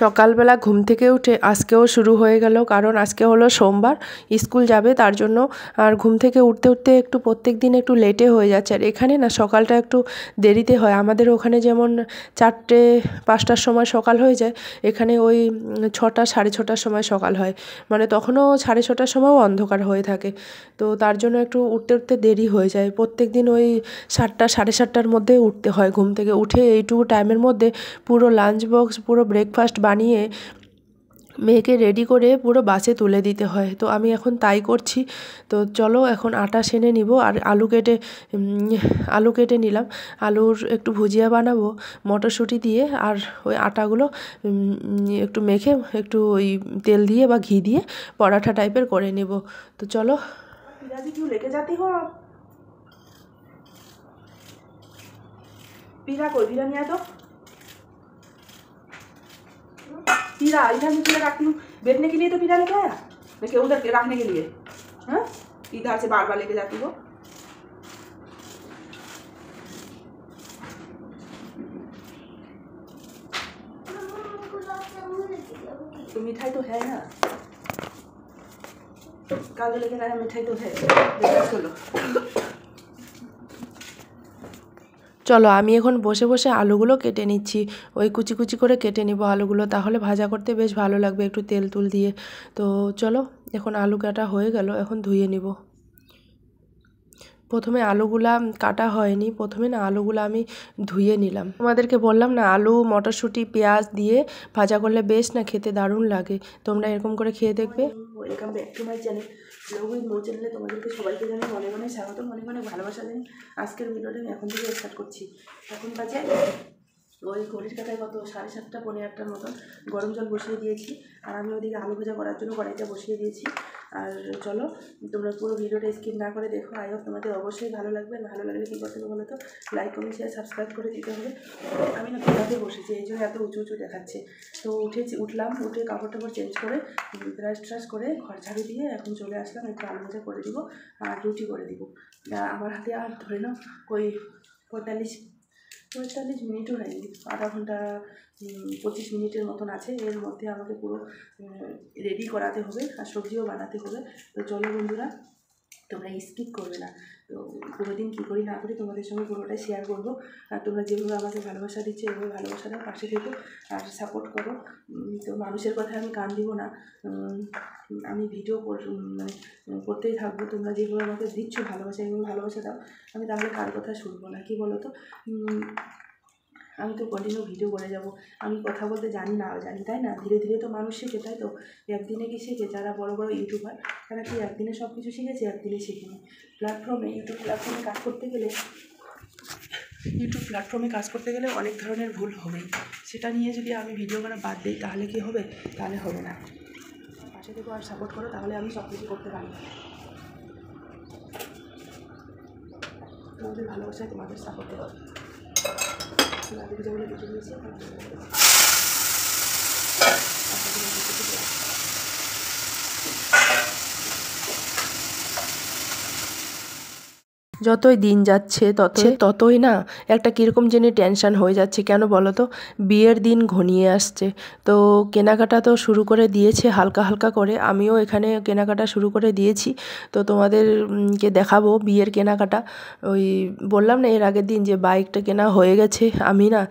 সকালবেলা ঘুম থেকে উঠে আজকেও শুরু হয়ে গেল, কারণ আজকে হলো সোমবার, স্কুল যাবে তার জন্য। আর ঘুম থেকে উঠতে উঠতে একটু প্রত্যেক দিন একটু লেটে হয়ে যাচ্ছে। আর এখানে না সকালটা একটু দেরিতে হয়। আমাদের ওখানে যেমন 4টে-5টার সময় সকাল হয়ে যায়, এখানে ওই 6টা 6:30টার সময় সকাল হয়। মানে তখনও 6:30টার সময়ও অন্ধকার হয়ে থাকে। তো তার জন্য একটু উঠতে উঠতে দেরি হয়ে যায়। প্রত্যেক দিন ওই 7টা 7:30টার মধ্যে উঠতে হয়। ঘুম থেকে উঠে এইটুকু টাইমের মধ্যে পুরো লাঞ্চ বক্স, পুরো ব্রেকফাস্ট বানিয়ে মেয়েকে রেডি করে পুরো বাসে তুলে দিতে হয়। তো আমি এখন তাই করছি। তো চলো এখন আটা সেনে নিব। আর আলু কেটে নিলাম। আলুর একটু ভুজিয়া বানাবো মটরশুঁটি দিয়ে। আর ওই আটাগুলো একটু মেখে একটু ওই তেল দিয়ে বা ঘি দিয়ে পরাঠা টাইপের করে নেব। তো চলো। पिताजी क्यों लेके जाती हो आप? पीरा कोई पीरा नहीं आया तो पीरा इधर नीचे रखती हूँ बैठने के लिए, तो पीरा लेके आया मैं क्या उधर रखने के लिए? हाँ, इधर से बार बार लेके जाती हो। तो मिठाई तो है ना, काल लेके आया मिठाई तो है, चलो। চলো আমি এখন বসে বসে আলুগুলো কেটে নিচ্ছি। ওই কুচি কুচি করে কেটে নিব আলুগুলো, তাহলে ভাজা করতে বেশ ভালো লাগবে একটু তেল তুল দিয়ে। তো চলো এখন আলু কাটা হয়ে গেল, এখন ধুয়ে নিব। প্রথমে আলুগুলা কাটা হয়নি, প্রথমে না আলুগুলো আমি ধুয়ে নিলাম। তোমাদেরকে বললাম না, আলু মটরশুঁটি পেঁয়াজ দিয়ে ভাজা করলে বেশ না খেতে দারুণ লাগে। তোমরা এরকম করে খেয়ে দেখবে। Welcome back to my channel blog with Mou চ্যানেলে তোমাদেরকে সবাইকে জানাই অনেক অনেক স্বাগতম, অনেক অনেক ভালোবাসা জানি। আজকের ভিডিওটা আমি এখন থেকে স্টার্ট করছি। এখন বাজে ওই ঘড়ির কাটায় কত 7:30 পৌনে 8টার মতন। গরম জল বসিয়ে দিয়েছি আর আমি ওদিকে আলু ভাজা করার জন্য কড়াইটা বসিয়ে দিয়েছি। আর চলো তোমরা পুরো ভিডিওটা স্কিপ না করে দেখো। আই হোপ তোমাদের অবশ্যই ভালো লাগবে। ভালো লাগলে কী করতে হবে বলো তো, লাইক কমেন্ট শেয়ার সাবস্ক্রাইব করে দিতে হবে। আমি না কোথাতে বসেছি, এই জন্য এত উঁচু উঁচু দেখাচ্ছে। তো উঠলাম, উঠে কাপড় টাপড় চেঞ্জ করে ব্রাশ ট্রাশ করে ঘর ঝাড়ু দিয়ে এখন চলে আসলাম। একটু আলু ভাজা করে দিব আর রুটি করে দিব। আমার হাতে আর ধরে নাও ওই 45 মিনিটও হয়নি, আধা ঘন্টা 25 মিনিটের মতন আছে। এর মধ্যে আমাকে পুরো রেডি করাতে হবে আর সবজিও বানাতে হবে। তো চলো বন্ধুরা, তোমরা স্কিপ করবে না। তো কোনোদিন কী করি না করি তোমাদের সঙ্গে পুরোটাই শেয়ার করবো। আর তোমরা যেভাবে আমাকে ভালোবাসা দিচ্ছ এভাবে ভালোবাসা দাও, পাশে থেকো আর সাপোর্ট করো। তো মানুষের কথায় আমি কান দিব না, আমি ভিডিও মানে করতেই থাকবো। তোমরা যেভাবে আমাকে দিচ্ছ ভালোবাসা, এভাবে ভালোবাসা দাও, আমি তাহলে কার কথা শুনবো না। কি বলো তো, আমি তো কন্টিনিউ ভিডিও করে যাব। আমি কথা বলতে জানি না জানি, তাই না? ধীরে ধীরে তো মানুষ শেখে, তাই তো? একদিনে কি শেখে? যারা বড় বড় ইউটিউবার তারা কি একদিনে সব কিছু শিখেছে? একদিনে শেখেনি। ইউটিউব প্ল্যাটফর্মে কাজ করতে গেলে অনেক ধরনের ভুল হবেই। সেটা নিয়ে যদি আমি ভিডিও করা বাদ দিই তাহলে কি হবে? তাহলে হবে না। পাশে থেকো আর সাপোর্ট করো, তাহলে আমি সব কিছু করতে পারি। তোমাদের ভালোবাসায় তোমাদের সাপোর্টে আলু ভাজাগুলো কেটে দিয়েছি। যতই দিন যাচ্ছে ততই না একটা কীরকম যেন টেনশান হয়ে যাচ্ছে। কেন বলো তো, বিয়ের দিন ঘনিয়ে আসছে। তো কেনাকাটা তো শুরু করে দিয়েছে হালকা হালকা করে, আমিও এখানে কেনাকাটা শুরু করে দিয়েছি। তো তোমাদেরকে দেখাবো বিয়ের কেনাকাটা। ওই বললাম না এর আগের দিন যে বাইকটা কেনা হয়ে গেছে। আমি না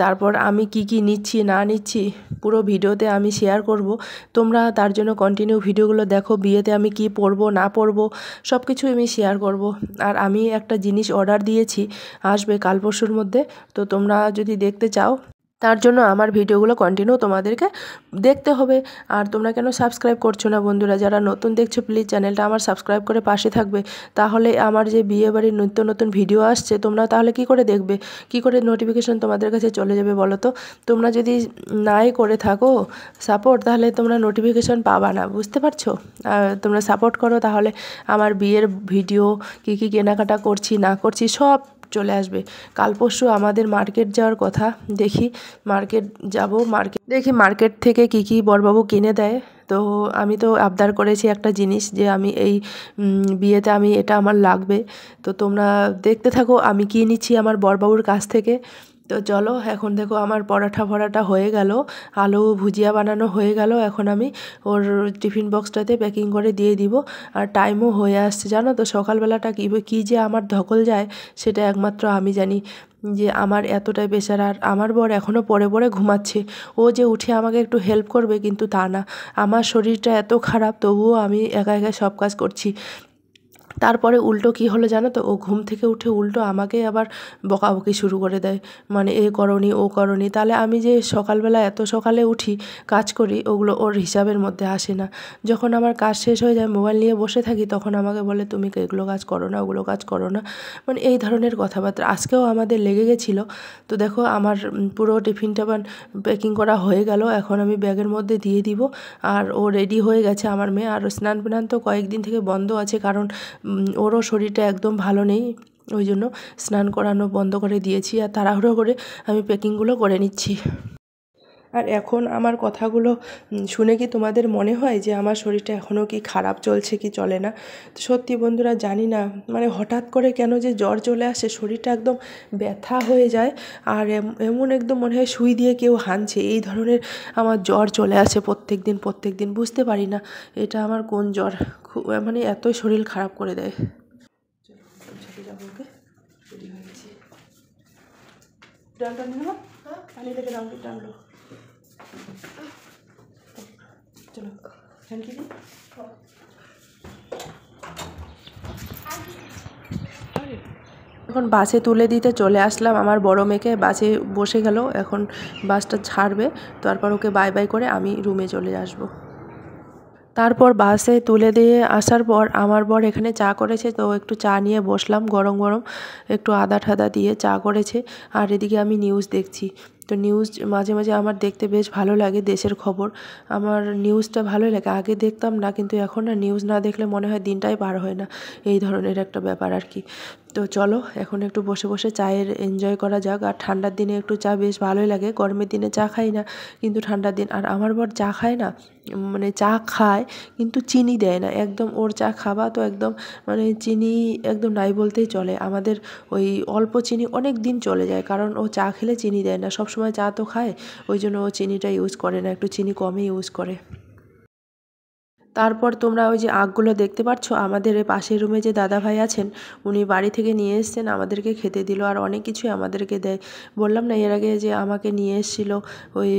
তারপর আমি কি নিচ্ছি না নিচ্ছি পুরো ভিডিওতে আমি শেয়ার করব। তোমরা তার জন্য কন্টিনিউ ভিডিওগুলো দেখো। বিয়েতে আমি কি পরবো না পরবো সব কিছু আমি শেয়ার করব। আর আমি একটা জিনিস অর্ডার দিয়েছি, আসবে কাল পরশুর মধ্যে। তো তোমরা যদি দেখতে চাও তার জন্য আমার ভিডিওগুলো কন্টিনিউ তোমাদেরকে দেখতে হবে। আর তোমরা কেন সাবস্ক্রাইব করছো না বন্ধুরা? যারা নতুন দেখছো প্লিজ চ্যানেলটা আমার সাবস্ক্রাইব করে পাশে থাকবে। তাহলে আমার যে বিয়েবাড়ির নিত্য নতুন ভিডিও আসছে তোমরা তাহলে কি করে দেখবে, কি করে নোটিফিকেশন তোমাদের কাছে চলে যাবে বলো তো? তোমরা যদি নাই করে থাকো সাপোর্ট, তাহলে তোমরা নোটিফিকেশন পাবা না, বুঝতে পারছো? তোমরা সাপোর্ট করো, তাহলে আমার বিয়ের ভিডিও কী কেনাকাটা করছি না করছি সব চলে আসবে। কাল পরশু আমাদের মার্কেট যাওয়ার কথা, দেখি মার্কেট থেকে কী বরবাবু কিনে দেয়। তো আমি তো আবদার করেছি একটা জিনিস, যে আমি এই বিয়েতে এটা আমার লাগবে। তো তোমরা দেখতে থাকো আমি কী নিচ্ছি আমার বরবাবুর কাছ থেকে। তো চলো এখন দেখো আমার পরাঠা হয়ে গেল, আলু ভুজিয়া বানানো হয়ে গেল। এখন আমি ওর টিফিন বক্সটাতে প্যাকিং করে দিয়ে দিব। আর টাইমও হয়ে আসছে জানো তো, সকালবেলাটা কী যে আমার ধকল যায় সেটা একমাত্র আমি জানি, যে আমার এতটাই প্রেশার। আর আমার বর এখনও পড়ে পড়ে ঘুমাচ্ছে, ও যে উঠে আমাকে একটু হেল্প করবে কিন্তু তা না। আমার শরীরটা এত খারাপ তবুও আমি একা একা সব কাজ করছি। তারপরে উল্টো কী হলো জানো তো, ও ঘুম থেকে উঠে উল্টো আমাকে আবার বকাবকি শুরু করে দেয়, মানে এ করনি ও করনি। তাহলে আমি যে সকালবেলা এত সকালে উঠি কাজ করি, ওগুলো ওর হিসাবের মধ্যে আসে না। যখন আমার কাজ শেষ হয়ে যায় মোবাইল নিয়ে বসে থাকি, তখন আমাকে বলে তুমি এগুলো কাজ করো না, ওগুলো কাজ করো না, মানে এই ধরনের কথাবার্তা। আজকেও আমাদের লেগে গেছিলো। তো দেখো আমার পুরো টিফিনটা প্যাকিং করা হয়ে গেল। এখন আমি ব্যাগের মধ্যে দিয়ে দিব। আর ও রেডি হয়ে গেছে আমার মেয়ে। আর স্নান টান তো কয়েকদিন থেকে বন্ধ আছে, কারণ ওরও শরীরটা একদম ভালো নেই, ওই জন্য স্নান করানো বন্ধ করে দিয়েছি। আর তাড়াহুড়ো করে আমি প্যাকিংগুলো করে নিচ্ছি। আর এখন আমার কথাগুলো শুনে কি তোমাদের মনে হয় যে আমার শরীরটা এখনও কি খারাপ চলছে কি চলে না? সত্যি বন্ধুরা জানি না, মানে হঠাৎ করে কেন যে জ্বর চলে আসে, শরীরটা একদম ব্যথা হয়ে যায়। আর এমন একদম মনে হয় সুই দিয়ে কেউ হানছে, এই ধরনের আমার জ্বর চলে আসে প্রত্যেক দিন বুঝতে পারি না এটা আমার কোন জ্বর। মানে এতই শরীর খারাপ করে দেয়। চলো যাবো, ওকে রেডি হয়ে গেছি। ডাল টানলো না, পানি থেকে টানলো। চলো থ্যাংক ইউ। এখন বাসে তুলে দিতে চলে আসলাম আমার বড় মেয়েকে, বাসে বসে গেল। এখন বাসটা ছাড়বে, তারপর ওকে বাই বাই করে আমি রুমে চলে আসবো। তারপর বাসে তুলে দিয়ে আসার পর আমার বর এখানে চা করেছে, তো একটু চা নিয়ে বসলাম, গরম গরম একটু আদা ঠাদা দিয়ে চা করেছে। আর এদিকে আমি নিউজ দেখছি। তো নিউজ মাঝে মাঝে আমার দেখতে বেশ ভালো লাগে, দেশের খবর আমার নিউজটা ভালোই লাগে। আগে দেখতাম না, কিন্তু এখন না নিউজ না দেখলে মনে হয় দিনটাই পার হয় না, এই ধরনের একটা ব্যাপার আর কি। তো চলো এখন একটু বসে বসে চায়ের এনজয় করা যাক। আর ঠান্ডার দিনে একটু চা বেশ ভালোই লাগে, গরমের দিনে চা খাই না, কিন্তু ঠান্ডার দিন। আর আমার বর চা খায় না, মানে চা খায় কিন্তু চিনি দেয় না একদম। ওর চা খাবা তো একদম মানে চিনি একদম নাই বলতেই চলে। আমাদের ওই অল্প চিনি অনেক দিন চলে যায়, কারণ ও চা খেলে চিনি দেয় না, সবসময় চা তো খায়, ওই জন্য ও চিনিটা ইউজ করে না, একটু চিনি কমই ইউজ করে। তারপর তোমরা ওই যে আখগুলো দেখতে পাচ্ছ, আমাদের এই পাশের রুমে যে দাদাভাই আছেন, উনি বাড়ি থেকে নিয়ে এসেছেন, আমাদেরকে খেতে দিল। আর অনেক কিছুই আমাদেরকে দেয়। বললাম না এর আগে যে আমাকে নিয়ে এসেছিলো ওই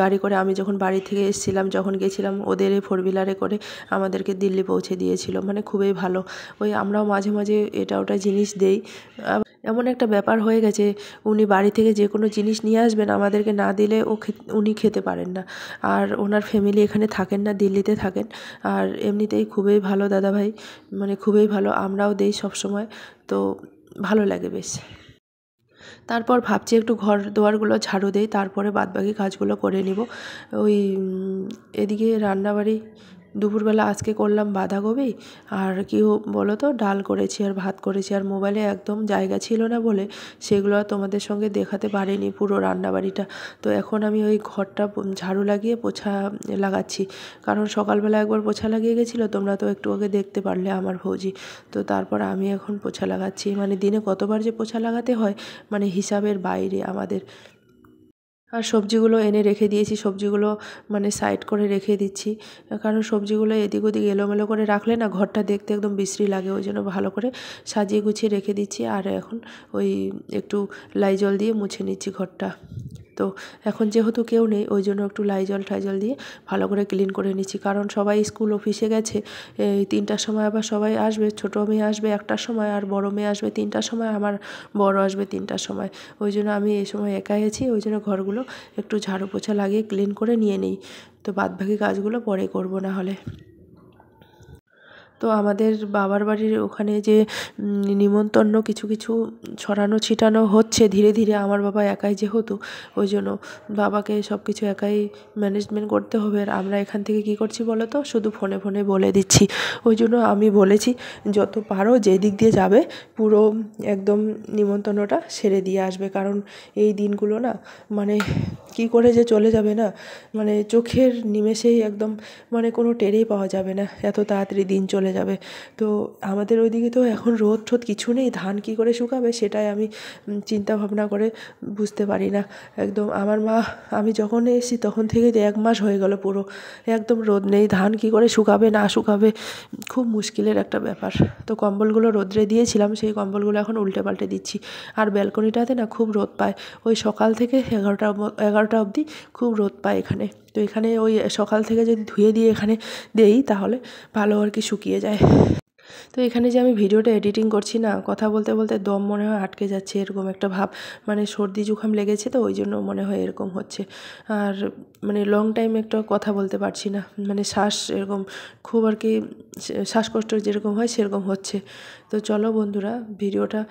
গাড়ি করে, আমি যখন বাড়ি থেকে এসেছিলাম, যখন গেছিলাম ওদের এই 4 হুইলারে করে আমাদেরকে দিল্লি পৌঁছে দিয়েছিল, মানে খুবই ভালো। ওই আমরাও মাঝে মাঝে এটা ওটা জিনিস দেই। এমন একটা ব্যাপার হয়ে গেছে, উনি বাড়ি থেকে যে কোনো জিনিস নিয়ে আসবেন, আমাদেরকে না দিলে উনি খেতে পারেন না। আর ওনার ফ্যামিলি এখানে থাকেন না, দিল্লিতে থাকেন। আর এমনিতেই খুবই ভালো দাদাভাই, মানে খুবই ভালো, আমরাও দেই সবসময়। তো ভালো লাগে বেশ। তারপর ভাবছি একটু ঘর দুয়ারগুলো ঝাড়ু দেই, তারপরে বাদবাকি কাজগুলো করে নিব। ওই এদিকে রান্নাবাড়ি দুপুরবেলা আজকে করলাম বাঁধাকপি আর কি বলো তো, ডাল করেছি আর ভাত করেছি। আর মোবাইলে একদম জায়গা ছিল না বলে সেগুলো আর তোমাদের সঙ্গে দেখাতে পারিনি পুরো রান্নাবাড়িটা। তো এখন আমি ওই ঘরটা ঝাড়ু লাগিয়ে পোছা লাগাচ্ছি, কারণ সকালবেলা একবার পোছা লাগিয়ে গেছিলো, তোমরা তো একটু আগে দেখতে পারলে আমার ভৌজি। তো তারপর আমি এখন পোছা লাগাচ্ছি, মানে দিনে কতবার যে পোছা লাগাতে হয় মানে হিসাবের বাইরে আমাদের। আর সবজিগুলো এনে রেখে দিয়েছি, সবজিগুলো মানে সাইড করে রেখে দিচ্ছি, কারণ সবজিগুলো এদিক ওদিক এলোমেলো করে রাখলে না ঘরটা দেখতে একদম বিশ্রী লাগে, ওই জন্য ভালো করে সাজিয়ে গুছিয়ে রেখে দিচ্ছি। আর এখন ওই একটু লাইজল দিয়ে মুছে নিচ্ছি ঘরটা। তো এখন যেহেতু কেউ নেই, ওই জন্য একটু লাইজল টাইজল দিয়ে ভালো করে ক্লিন করে নিচ্ছি, কারণ সবাই স্কুল অফিসে গেছে। এই 3টার সময় আবার সবাই আসবে, ছোটো মেয়ে আসবে 1টার সময়, আর বড় মেয়ে আসবে 3টার সময়, আমার বড় আসবে 3টার সময়। ওই জন্য আমি এই সময় একাই আছি, ওই জন্য ঘরগুলো একটু ঝাড়ু পোছা লাগিয়ে ক্লিন করে নিয়ে নিই। তো বাদবাকি কাজগুলো পরে করব না হলে। তো আমাদের বাবার বাড়ির ওখানে যে নিমন্ত্রণ কিছু কিছু ছড়ানো ছিটানো হচ্ছে ধীরে ধীরে, আমার বাবা একাই যেহেতু, ওই জন্য বাবাকে সব কিছু একাই ম্যানেজমেন্ট করতে হবে। আর আমরা এখান থেকে কী করছি বলো তো, শুধু ফোনে ফোনে বলে দিচ্ছি। ওই জন্য আমি বলেছি যত পারো যে দিক দিয়ে যাবে পুরো একদম নিমন্ত্রণটা সেরে দিয়ে আসবে, কারণ এই দিনগুলো না মানে কি করে যে চলে যাবে না, মানে চোখের নিমেষেই একদম, মানে কোনো টেরেই পাওয়া যাবে না, এত তাড়াতাড়ি দিন চলে যাবে। তো আমাদের ওইদিকে তো এখন রোদ ঠোদ কিছু নেই, ধান কি করে শুকাবে সেটাই আমি চিন্তা ভাবনা করে বুঝতে পারি না। একদম আমার মা, আমি যখন এসেছি তখন থেকে 1 মাস হয়ে গেল পুরো, একদম রোদ নেই, ধান কি করে শুকাবে না শুকাবে, খুব মুশকিলের একটা ব্যাপার। তো কম্বলগুলো রোদ্রে দিয়েছিলাম, সেই কম্বলগুলো এখন উল্টে পাল্টে দিচ্ছি। আর ব্যালকনিটাতে না খুব রোদ পায়, ওই সকাল থেকে 11টা অবধি খুব রোদ পায় এখানে। তো এখানে ওই সকাল থেকে যদি ধুয়ে দিয়ে এখানে দেই তাহলে ভালো আর কি শুকিয়ে যায়। তো এখানে যে আমি ভিডিওটা এডিটিং করছি না, কথা বলতে বলতে দম মনে হয় আটকে যাচ্ছে, এরকম একটা ভাব, মানে সর্দি জুখাম লেগেছে তো ওই জন্য মনে হয় এরকম হচ্ছে। আর মানে লং টাইম একটা কথা বলতে পারছি না, মানে শ্বাস এরকম খুব আর কি, শ্বাসকষ্ট যেরকম হয় সেরকম হচ্ছে। তো চলো বন্ধুরা, ভিডিওটা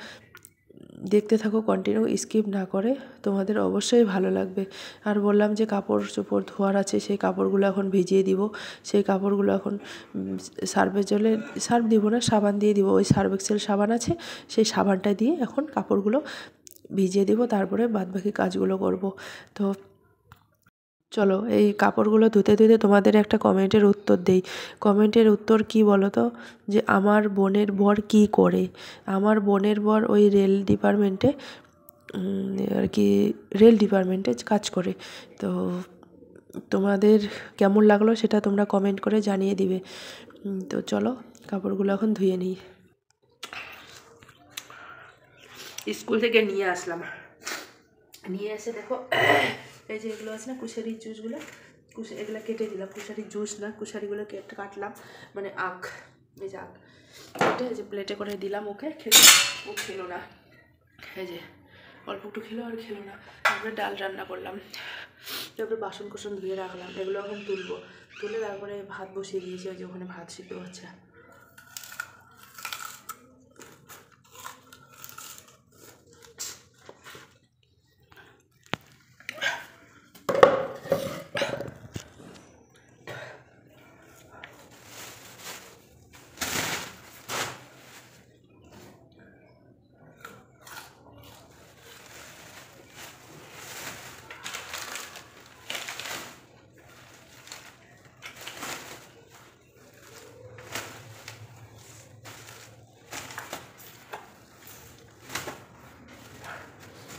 দেখতে থাকো কন্টিনিউ, স্কিপ না করে, তোমাদের অবশ্যই ভালো লাগবে। আর বললাম যে কাপড় চোপড় ধোয়ার আছে, সেই কাপড়গুলো এখন ভিজিয়ে দিব। সেই কাপড়গুলো এখন সার্ফের জলে, সার্ফ দিব না, সাবান দিয়ে দিব, ওই সার্ফ এক্সেল সাবান আছে, সেই সাবানটা দিয়ে এখন কাপড়গুলো ভিজিয়ে দিব, তারপরে বাদবাকি কাজগুলো করব। তো চলো এই কাপড়গুলো ধুতে ধুতে তোমাদের একটা কমেন্টের উত্তর দেই। কমেন্টের উত্তর কি বলো তো, যে আমার বোনের বর কি করে। আমার বোনের বর ওই রেল ডিপার্টমেন্টে আর কি, রেল ডিপার্টমেন্টে কাজ করে। তো তোমাদের কেমন লাগলো সেটা তোমরা কমেন্ট করে জানিয়ে দিবে। তো চলো কাপড়গুলো এখন ধুয়ে নিই। স্কুল থেকে নিয়ে আসলাম, নিয়ে এসে দেখো এই যে এগুলো আছে না কুশারির জুসগুলো, এগুলো কেটে দিলাম, কুশারির জুস না, কুশারিগুলো কাটলাম, মানে আখ, এই যে আখ কেটে এই যে প্লেটে করে দিলাম ওকে, ও খেলো না, এই যে অল্প একটু খেলো আর খেলো না। তারপরে ডাল রান্না করলাম, তারপরে বাসন কোসন ধুয়ে রাখলাম, এগুলো এখন তুলে তারপরে ভাত বসিয়ে দিয়েছি, ওই যে ওখানে ভাত সিদ্ধ হচ্ছে।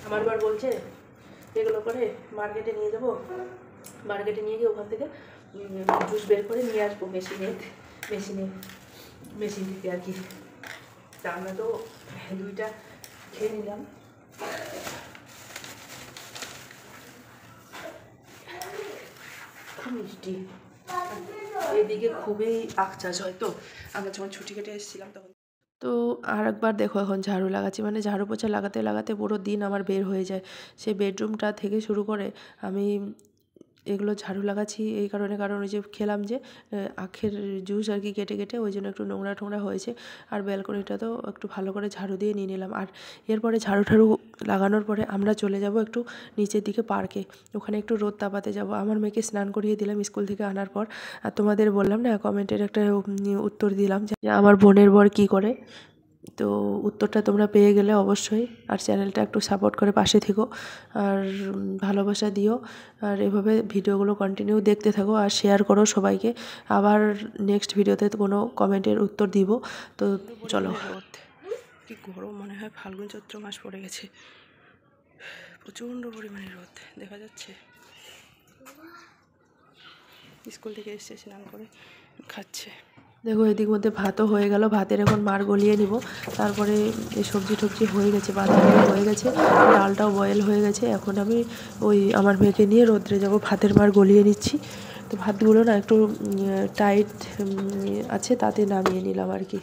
আমার বার বলছে এগুলো করে মার্কেটে নিয়ে যাবো, মার্কেটে নিয়ে গিয়ে ওখান থেকে জুস বের করে নিয়ে আসবো মেশিন থেকে আর কি। তা আমরা তো 2টা খেয়ে নিলাম। খুব মিষ্টি, এদিকে খুবই আখ চাষ হয়, তো আমরা যখন ছুটি কেটে এসেছিলাম তখন। তো আর একবার দেখো এখন ঝাড়ু লাগাচ্ছি, মানে ঝাড়ু পোছা লাগাতে লাগাতে পুরো দিন আমার বের হয়ে যায়। সেই বেডরুমটা থেকে শুরু করে আমি এগুলো ঝাড়ু লাগাচ্ছি এই কারণে, কারণ ওই যে খেলাম যে আখের জুস আর কি কেটে কেটে, ওই জন্য একটু নোংরা টোংরা হয়েছে। আর ব্যালকনিটা তো একটু ভালো করে ঝাড়ু দিয়ে নিয়ে নিলাম। আর এরপরে ঝাড়ু ঠাড়ু লাগানোর পরে আমরা চলে যাব একটু নিচের দিকে পার্কে, ওখানে একটু রোদ তাপাতে যাব। আমার মেয়েকে স্নান করিয়ে দিলাম স্কুল থেকে আনার পর। আর তোমাদের বললাম না কমেন্টের একটা উত্তর দিলাম যে আমার বোনের বর কী করে। তো উত্তরটা তোমরা পেয়ে গেলে অবশ্যই, আর চ্যানেলটা একটু সাপোর্ট করে পাশে থেকো, আর ভালোবাসা দিও, আর এভাবে ভিডিওগুলো কন্টিনিউ দেখতে থাকো, আর শেয়ার করো সবাইকে। আবার নেক্সট ভিডিওতে কোনো কমেন্টের উত্তর দিব। তো চলো, কি গরম, মনে হয় ফাল্গুন চৈত্র মাস পড়ে গেছে, প্রচণ্ড পরিমাণে রোদ দেখা যাচ্ছে। স্কুল থেকে এসে স্নান করে খাচ্ছে। দেখো এদিক মধ্যে ভাতও হয়ে গেল, ভাতের এখন মার গলিয়ে নিব। তারপরে এই সবজি টবজি হয়ে গেছে, বাঁধাকপি হয়ে গেছে, ডালটাও বয়েল হয়ে গেছে। এখন আমি ওই আমার মেয়েকে নিয়ে রোদ্রে যাব, ভাতের মার গলিয়ে নিচ্ছি। তো ভাতগুলো না একটু টাইট আছে, তাতে নামিয়ে নিলাম আর কি।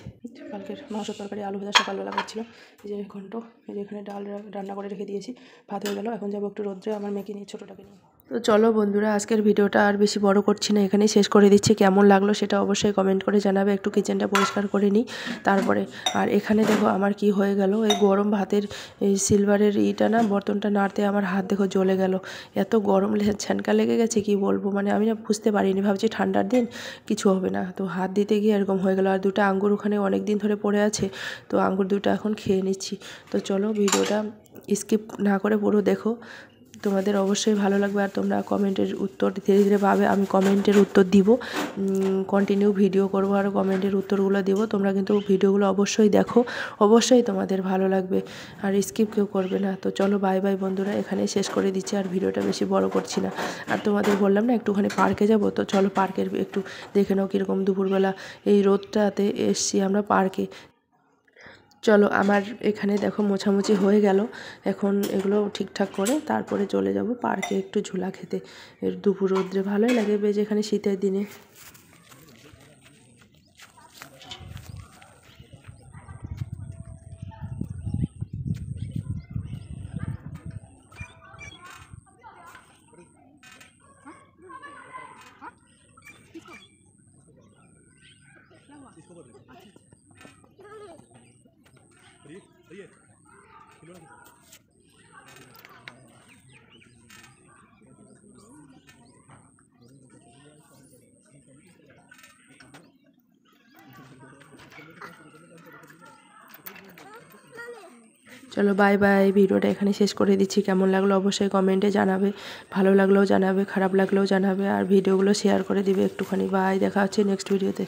কালকের মাংস তরকারি আলু ভাজা সকালবেলা করছিল, এই যে ঘন্ট, এই যে এখানে ডাল রান্না করে রেখে দিয়েছি, ভাত হয়ে গেল। এখন যাবো একটু রোদ্রে আমার মেয়েকে নিয়ে, ছোটোটাকে নিয়ে। তো চলো বন্ধুরা, আজকের ভিডিওটা আর বেশি বড় করছি না, এখানেই শেষ করে দিচ্ছি। কেমন লাগলো সেটা অবশ্যই কমেন্ট করে জানাবে। একটু কিচেনটা পরিষ্কার করে নিই তারপরে। আর এখানে দেখো আমার কি হয়ে গেল, এই গরম ভাতের এই সিলভারের না বর্তনটা নাড়তে আমার হাত দেখো জ্বলে গেল, এত গরম ছ্যানকা লেগে গেছে কি বলবো। মানে আমি না বুঝতে পারিনি, ভাবছি ঠান্ডার দিন কিছু হবে না, তো হাত দিতে গিয়ে এরকম হয়ে গেল। আর 2টা আঙ্গুর ওখানে অনেক দিন ধরে পড়ে আছে, তো আঙ্গুর 2টা এখন খেয়ে নিচ্ছি। তো চলো ভিডিওটা স্কিপ না করে পুরো দেখো, তোমাদের অবশ্যই ভালো লাগবে। আর তোমরা কমেন্টের উত্তর ধীরে ধীরে পাবে। আমি কমেন্টের উত্তর দিব, কন্টিনিউ ভিডিও করব আর কমেন্টের উত্তরগুলো দেবো। তোমরা কিন্তু ভিডিওগুলো অবশ্যই দেখো, অবশ্যই তোমাদের ভালো লাগবে আর স্কিপ কেউ করবে না। তো চলো বাই বাই বন্ধুরা, এখানেই শেষ করে দিচ্ছি আর ভিডিওটা বেশি বড় করছি না। আর তোমাদের বললাম না একটুখানি পার্কে যাব, তো চলো পার্কের একটু দেখে নাও কীরকম দুপুরবেলা এই রোদটাতে এসছি আমরা পার্কে। চলো আমার এখানে দেখো মোছামুছি হয়ে গেল, এখন এগুলো ঠিকঠাক করে তারপরে চলে যাব পার্কে একটু ঝোলা খেতে। এর দুপুর রোদ্রে ভালোই লাগে বেশ এখানে শীতের দিনে। চলো বাই বাই, ভিডিওটা এখানে শেষ করে দিচ্ছি। কেমন লাগলো অবশ্যই কমেন্টে জানাবে, ভালো লাগলেও জানাবে, খারাপ লাগলেও জানাবে আর ভিডিওগুলো শেয়ার করে দিবে একটুখানি। বাই, দেখা হচ্ছে নেক্সট ভিডিওতে।